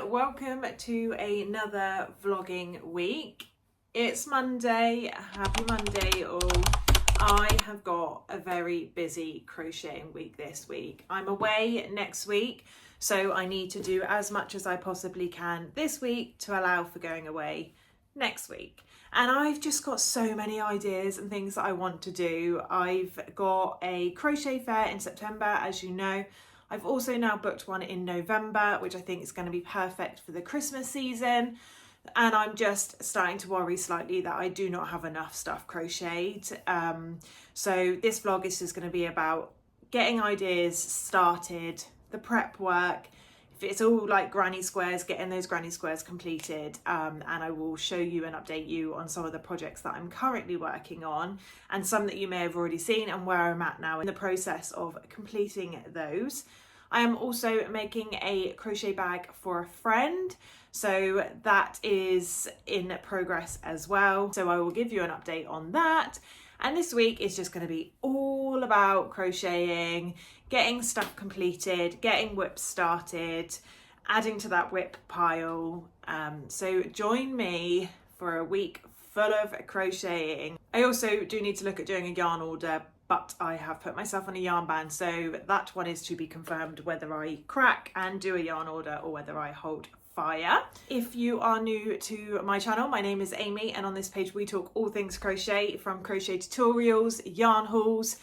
welcome to another vlogging week. It's Monday. Happy Monday all. I have got a very busy crocheting week this week. I'm away next week, so I need to do as much as I possibly can this week to allow for going away next week. And I've just got so many ideas and things that I want to do. I've got a crochet fair in September, as you know. I've also now booked one in November, which I think is going to be perfect for the Christmas season. And I'm just starting to worry slightly that I do not have enough stuff crocheted. So this vlog is just going to be about getting ideas started, the prep work. If it's all like granny squares, getting those granny squares completed, and I will show you and update you on some of the projects that I'm currently working on and some that you may have already seen and where I'm at now in the process of completing those. I am also making a crochet bag for a friend, so that is in progress as well. So I will give you an update on that. And this week is just going to be all about crocheting, getting stuff completed, getting whips started, adding to that whip pile. So join me for a week full of crocheting. I also do need to look at doing a yarn order, but I have put myself on a yarn ban, so that one is to be confirmed whether I crack and do a yarn order or whether I hold fire. If you are new to my channel, my name is Amy, and on this page we talk all things crochet, from crochet tutorials, yarn hauls,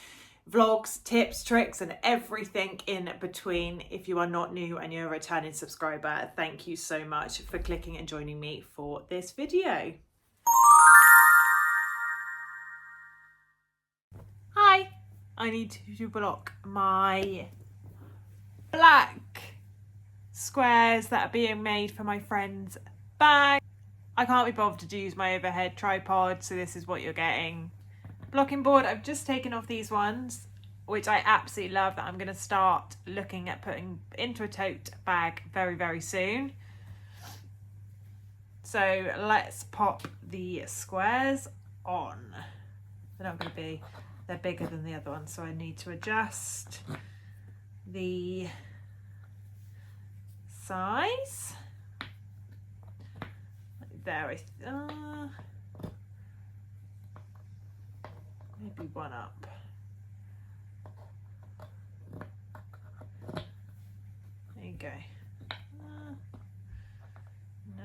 vlogs, tips, tricks, and everything in between. If you are not new and you're a returning subscriber, thank you so much for clicking and joining me for this video. Hi, I need to block my black squares that are being made for my friend's bag. I can't be bothered to use my overhead tripod, so this is what you're getting. Blocking board, I've just taken off these ones, which I absolutely love, that I'm going to start looking at putting into a tote bag very, very soon. So let's pop the squares on. They're not going to be, they're bigger than the other ones, so I need to adjust the size. There, maybe one up. There you go. No.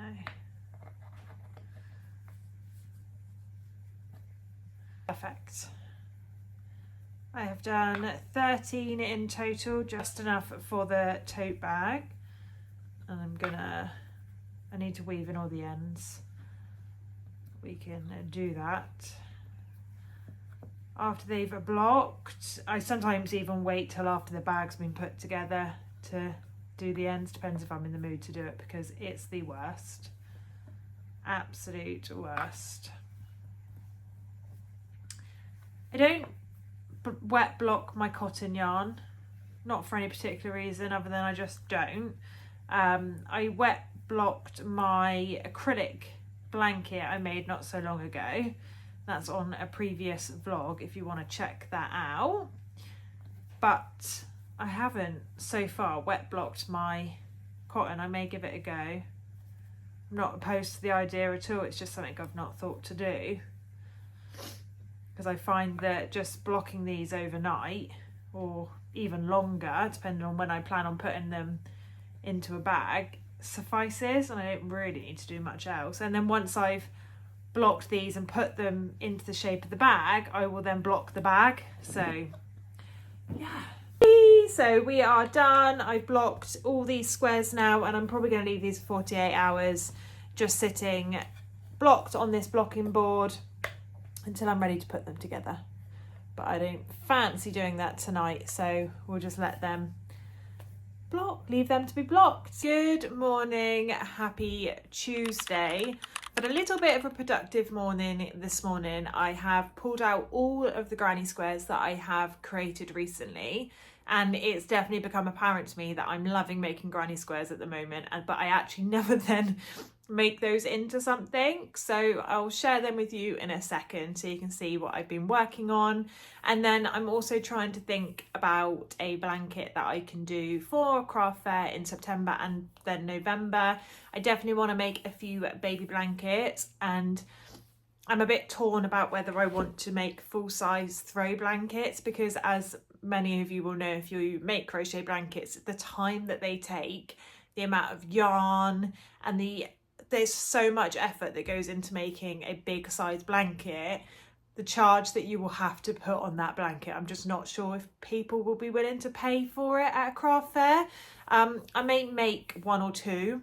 Perfect. I have done 13 in total, just enough for the tote bag. And I need to weave in all the ends. We can do that. After they've blocked, I sometimes even wait till after the bag's been put together to do the ends. Depends if I'm in the mood to do it, because it's the worst. Absolute worst. I don't wet block my cotton yarn, not for any particular reason other than I just don't. I wet blocked my acrylic blanket I made not so long ago. That's on a previous vlog if you want to check that out. But I haven't so far wet blocked my cotton. I may give it a go. I'm not opposed to the idea at all. It's just something I've not thought to do, because I find that just blocking these overnight, or even longer depending on when I plan on putting them into a bag, suffices, and I don't really need to do much else. And then once I've blocked these and put them into the shape of the bag, I will then block the bag. So yeah, so we are done. I've blocked all these squares now, and I'm probably going to leave these for 48 hours just sitting blocked on this blocking board until I'm ready to put them together. But I don't fancy doing that tonight, so we'll just let them leave them to be blocked. Good morning, happy Tuesday. But a little bit of a productive morning this morning. I have pulled out all of the granny squares that I have created recently, And it's definitely become apparent to me that I'm loving making granny squares at the moment, but I actually never then make those into something. So I'll share them with you in a second so you can see what I've been working on. And then I'm also trying to think about a blanket that I can do for a craft fair in September and then November. I definitely want to make a few baby blankets, and I'm a bit torn about whether I want to make full-size throw blankets, because as many of you will know if you make crochet blankets, the time that they take, the amount of yarn, and there's so much effort that goes into making a big size blanket. The charge that you will have to put on that blanket, I'm just not sure if people will be willing to pay for it at a craft fair. I may make one or two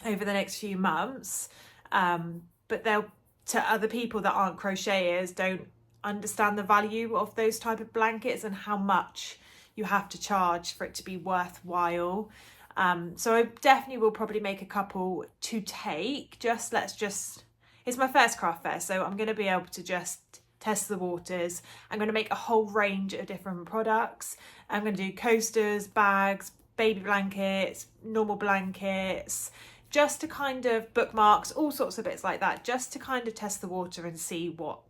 over the next few months, but to other people that aren't crocheters, don't understand the value of those type of blankets and how much you have to charge for it to be worthwhile. So I definitely will probably make a couple to take. It's my first craft fair, so I'm going to be able to just test the waters. I'm going to make a whole range of different products. I'm going to do coasters, bags, baby blankets, normal blankets, just to kind of bookmarks, all sorts of bits like that, just to kind of test the water and see what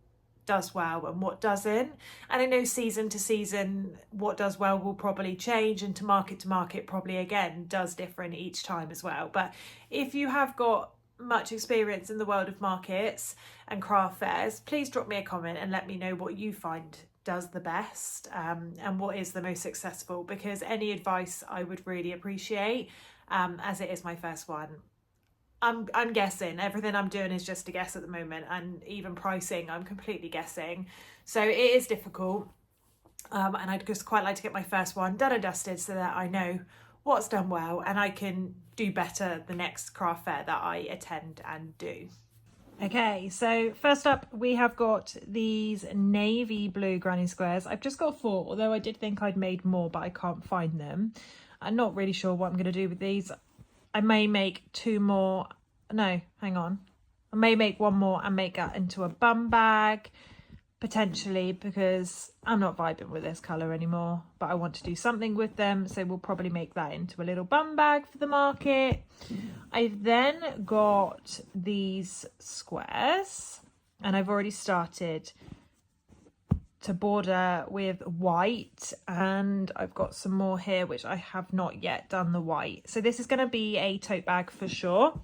does well and what doesn't. And I know season to season what does well will probably change, and to market probably again does different each time as well. But if you have got much experience in the world of markets and craft fairs, please drop me a comment and let me know what you find does the best, and what is the most successful, because any advice I would really appreciate, as it is my first one. I'm guessing. Everything I'm doing is just a guess at the moment, and even pricing I'm completely guessing, so it is difficult, and I'd just quite like to get my first one done and dusted so that I know what's done well and I can do better the next craft fair that I attend and do. Okay, so first up we have got these navy blue granny squares. I've just got 4, although I did think I'd made more, but I can't find them. I'm not really sure what I'm going to do with these. I may make 2 more. No, hang on. I may make 1 more and make that into a bum bag, potentially, because I'm not vibing with this colour anymore, but I want to do something with them, so we'll probably make that into a little bum bag for the market. I've then got these squares, and I've already started to border with white, and I've got some more here which I have not yet done the white. So this is going to be a tote bag for sure.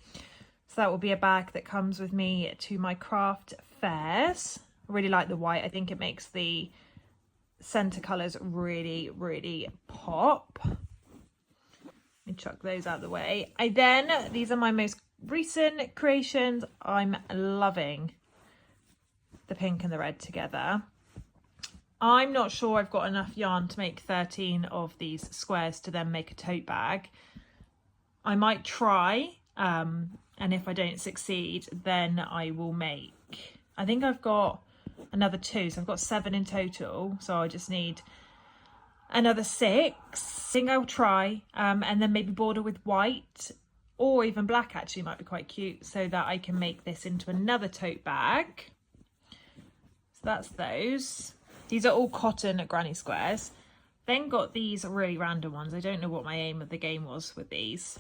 So that will be a bag that comes with me to my craft fairs. I really like the white. I think it makes the center colours really, really pop. Let me chuck those out of the way. These are my most recent creations. I'm loving the pink and the red together. I'm not sure I've got enough yarn to make 13 of these squares to then make a tote bag. I might try, and if I don't succeed, then I will make, I think I've got another 2, so I've got 7 in total, so I just need another 6. I think I'll try, and then maybe border with white or even black actually might be quite cute, so that I can make this into another tote bag. So that's those. These are all cotton granny squares. Then got these really random ones. I don't know what my aim of the game was with these.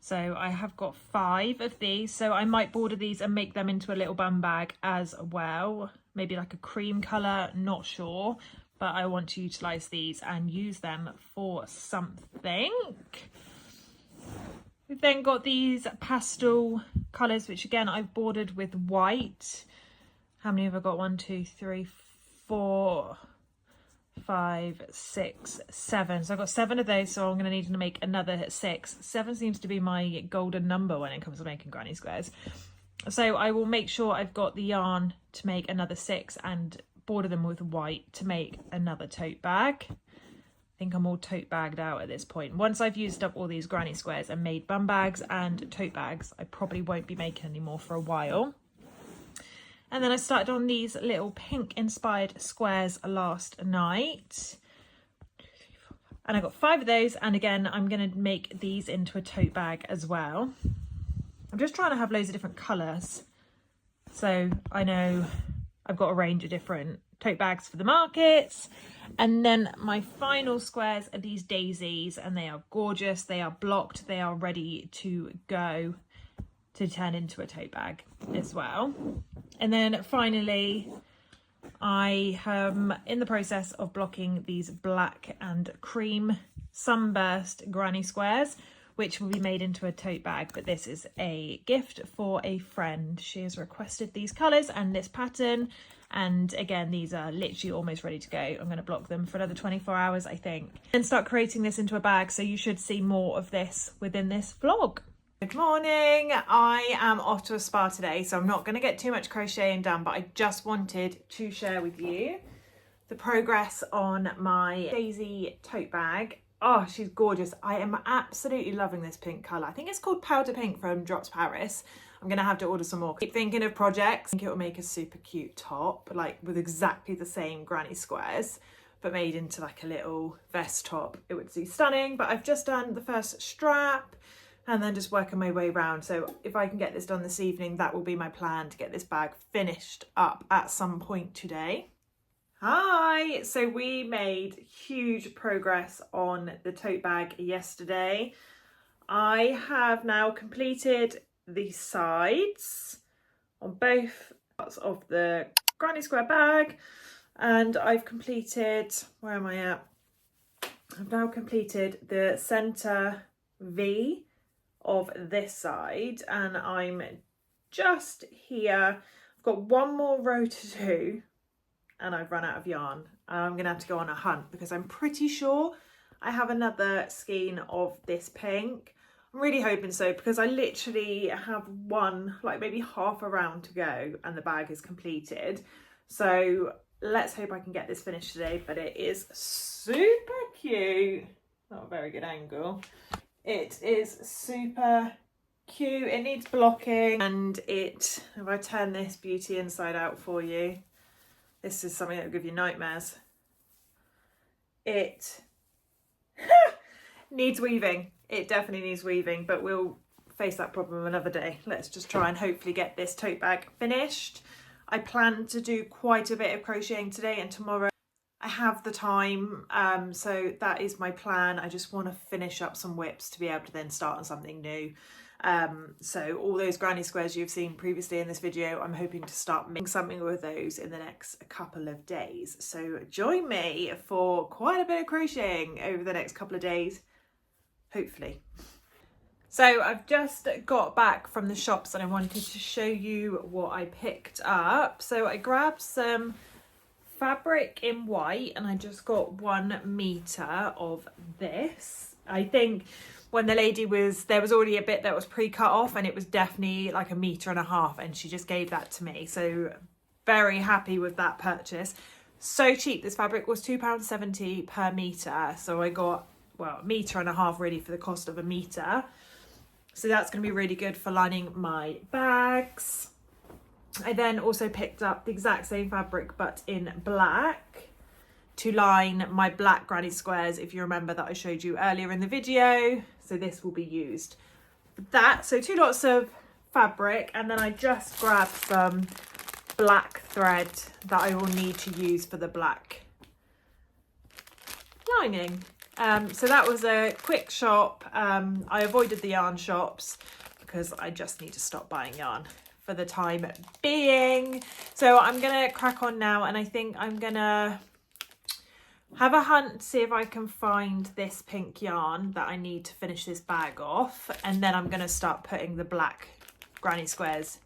So I have got 5 of these. So I might border these and make them into a little bum bag as well. Maybe like a cream colour, not sure. But I want to utilise these and use them for something. We've then got these pastel colours, which again I've bordered with white. How many have I got? 1, 2, 3, 4, 5, 6, 7. So I've got 7 of those, so I'm going to need to make another 6. 7 seems to be my golden number when it comes to making granny squares. So I will make sure I've got the yarn to make another 6 and border them with white to make another tote bag. I think I'm all tote bagged out at this point. Once I've used up all these granny squares and made bum bags and tote bags, I probably won't be making any more for a while. And then I started on these little pink inspired squares last night. And I got 5 of those. And again, I'm going to make these into a tote bag as well. I'm just trying to have loads of different colours. So I know I've got a range of different tote bags for the markets. And then my final squares are these daisies, and they are gorgeous. They are blocked. They are ready to go to turn into a tote bag as well. And then finally, I am in the process of blocking these black and cream sunburst granny squares, which will be made into a tote bag. But this is a gift for a friend. She has requested these colours and this pattern. And again, these are literally almost ready to go. I'm going to block them for another 24 hours, I think, and start creating this into a bag. So you should see more of this within this vlog. Good morning. I am off to a spa today, so I'm not going to get too much crocheting done, but I just wanted to share with you the progress on my daisy tote bag. Oh, she's gorgeous. I am absolutely loving this pink colour. I think it's called Powder Pink from Drops Paris. I'm going to have to order some more. Keep thinking of projects. I think it will make a super cute top, like with exactly the same granny squares, but made into like a little vest top. It would be stunning, but I've just done the first strap and then just working my way around. So if I can get this done this evening, that will be my plan, to get this bag finished up at some point today. Hi, so we made huge progress on the tote bag yesterday. I have now completed the sides on both parts of the granny square bag, and I've completed, where am I at? I've now completed the center V of this side, and I'm just here. I've got one more row to do and I've run out of yarn. I'm gonna have to go on a hunt because I'm pretty sure I have another skein of this pink. I'm really hoping so, because I literally have one, like maybe half a round to go and the bag is completed. So let's hope I can get this finished today, but it is super cute. Not a very good angle. It is super cute. It needs blocking, and if I turn this beauty inside out for you, this is something that will give you nightmares. It needs weaving. It definitely needs weaving, but we'll face that problem another day. Let's just try and hopefully get this tote bag finished. I plan to do quite a bit of crocheting today and tomorrow. I have the time, so that is my plan. I just want to finish up some whips to be able to then start on something new. So all those granny squares you've seen previously in this video, I'm hoping to start making something with those in the next couple of days. So join me for quite a bit of crocheting over the next couple of days, hopefully. So I've just got back from the shops and I wanted to show you what I picked up. So I grabbed some fabric in white and I just got 1 meter of this. I think when the lady there was already a bit that was pre-cut off, and it was definitely like 1.5 meters, and she just gave that to me. So very happy with that purchase. So cheap. This fabric was £2.70 per meter. So I got, well, 1.5 meters really for the cost of 1 meter. So that's going to be really good for lining my bags. I then also picked up the exact same fabric but in black to line my black granny squares, if you remember that I showed you earlier in the video. So this will be used for that. So 2 lots of fabric, and then I just grabbed some black thread that I will need to use for the black lining. So that was a quick shop. I avoided the yarn shops because I just need to stop buying yarn for the time being. So I'm gonna crack on now, and I think I'm gonna have a hunt, see if I can find this pink yarn that I need to finish this bag off, and then I'm gonna start putting the black granny squares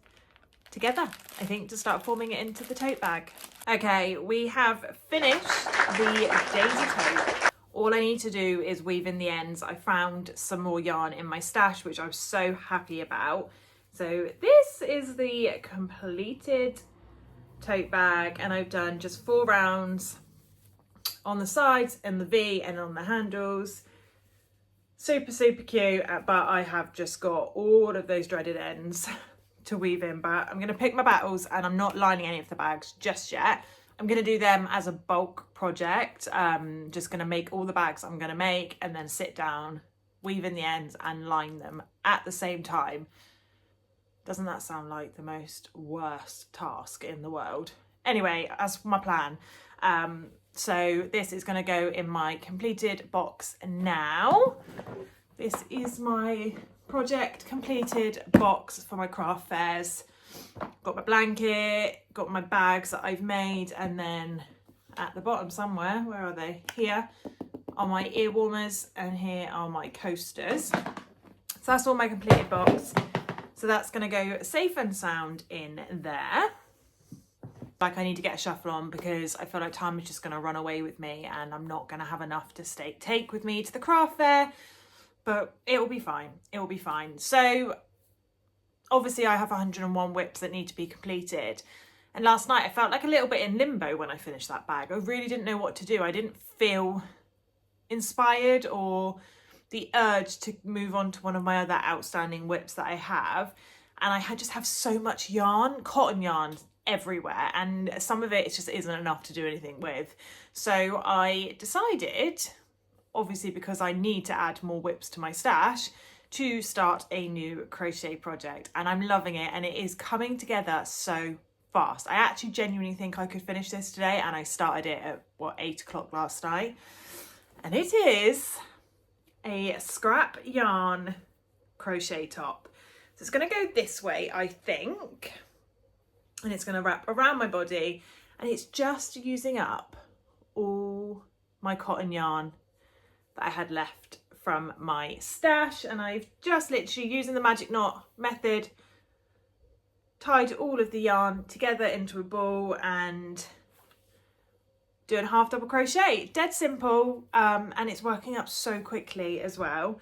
together, I think, to start forming it into the tote bag. Okay, we have finished the daisy tote. All I need to do is weave in the ends. I found some more yarn in my stash, which I'm so happy about. So this is the completed tote bag, and I've done just 4 rounds on the sides and the V and on the handles. Super, super cute, but I have just got all of those dreaded ends to weave in. But I'm going to pick my battles, and I'm not lining any of the bags just yet. I'm going to do them as a bulk project. Just going to make all the bags I'm going to make and then sit down, weave in the ends and line them at the same time. Doesn't that sound like the most worst task in the world? Anyway, that's my plan. So this is going to go in my completed box now. This is my project completed box for my craft fairs. Got my blanket, got my bags that I've made, and then at the bottom somewhere, where are they? Here are my ear warmers and here are my coasters. So that's all my completed box. So that's going to go safe and sound in there. Like, I need to get a shuffle on because I feel like time is just going to run away with me and I'm not going to have enough to take with me to the craft fair, but it will be fine. It will be fine. So obviously I have 101 whips that need to be completed. And last night I felt like a little bit in limbo when I finished that bag. I really didn't know what to do. I didn't feel inspired or the urge to move on to one of my other outstanding whips that I have. And I just have so much yarn, cotton yarn, everywhere, and some of it just isn't enough to do anything with. So I decided, obviously because I need to add more whips to my stash, to start a new crochet project, and I'm loving it, and it is coming together so fast. I actually genuinely think I could finish this today, and I started it at 8 o'clock last night, and it is a scrap yarn crochet top. So it's going to go this way, I think. And it's going to wrap around my body, and it's just using up all my cotton yarn that I had left from my stash, and I've just literally, using the magic knot method, tied all of the yarn together into a ball and doing half double crochet. Dead simple, and it's working up so quickly as well,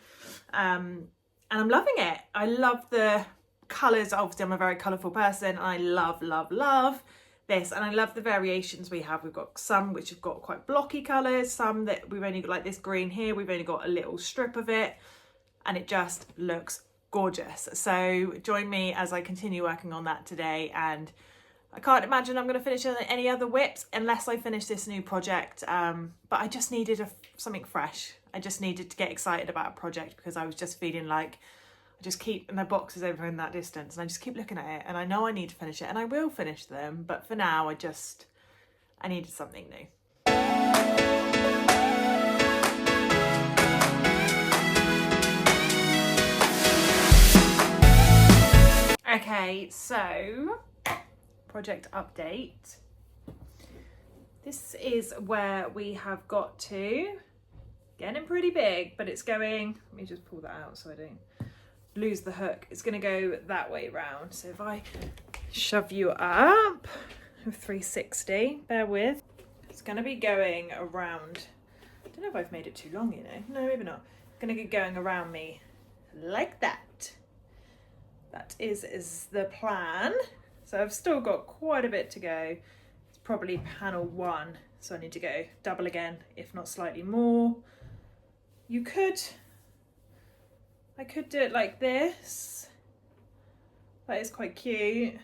and I'm loving it. I love the colours. Obviously I'm a very colourful person, and I love this, and I love the variations we have. We've got some which have got quite blocky colours, some that we've only got, like this green here, we've only got a little strip of it, and it just looks gorgeous. So join me as I continue working on that today, and I can't imagine I'm going to finish any other whips unless I finish this new project, but I just needed something fresh. I just needed to get excited about a project because I was just feeling like and the box is over in that distance, and I just keep looking at it, and I know I need to finish it, and I will finish them, but for now I needed something new. Okay, so project update. This is where we have got to. Getting pretty big, but it's going, let me just pull that out so I don't lose the hook. It's going to go that way round. So if I shove you up with 360, bear with, it's going to be going around. I don't know if I've made it too long, you know. No, maybe not. It's going to be going around me like that. That is the plan. So I've still got quite a bit to go. It's probably panel 1, so I need to go double again, if not slightly more. I could do it like this. That is quite cute,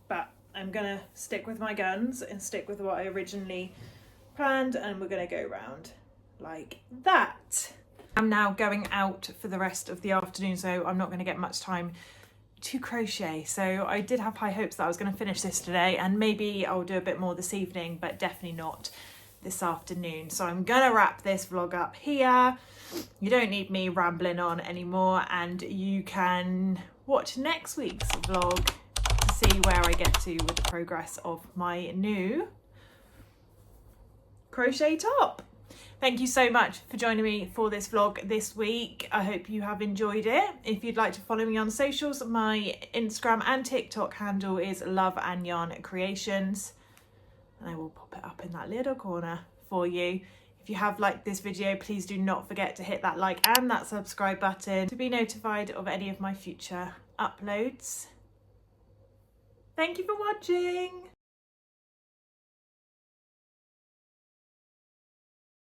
but I'm gonna stick with my guns and stick with what I originally planned, and we're gonna go round like that. I'm now going out for the rest of the afternoon, so I'm not gonna get much time to crochet. So I did have high hopes that I was gonna finish this today, and maybe I'll do a bit more this evening, but definitely not this afternoon. So I'm gonna wrap this vlog up here. You don't need me rambling on anymore, and you can watch next week's vlog to see where I get to with the progress of my new crochet top. Thank you so much for joining me for this vlog this week. I hope you have enjoyed it. If you'd like to follow me on socials, my Instagram and TikTok handle is loveandyarncreations, and I will pop it up in that little corner for you. If you have liked this video, please do not forget to hit that like and that subscribe button to be notified of any of my future uploads. Thank you for watching.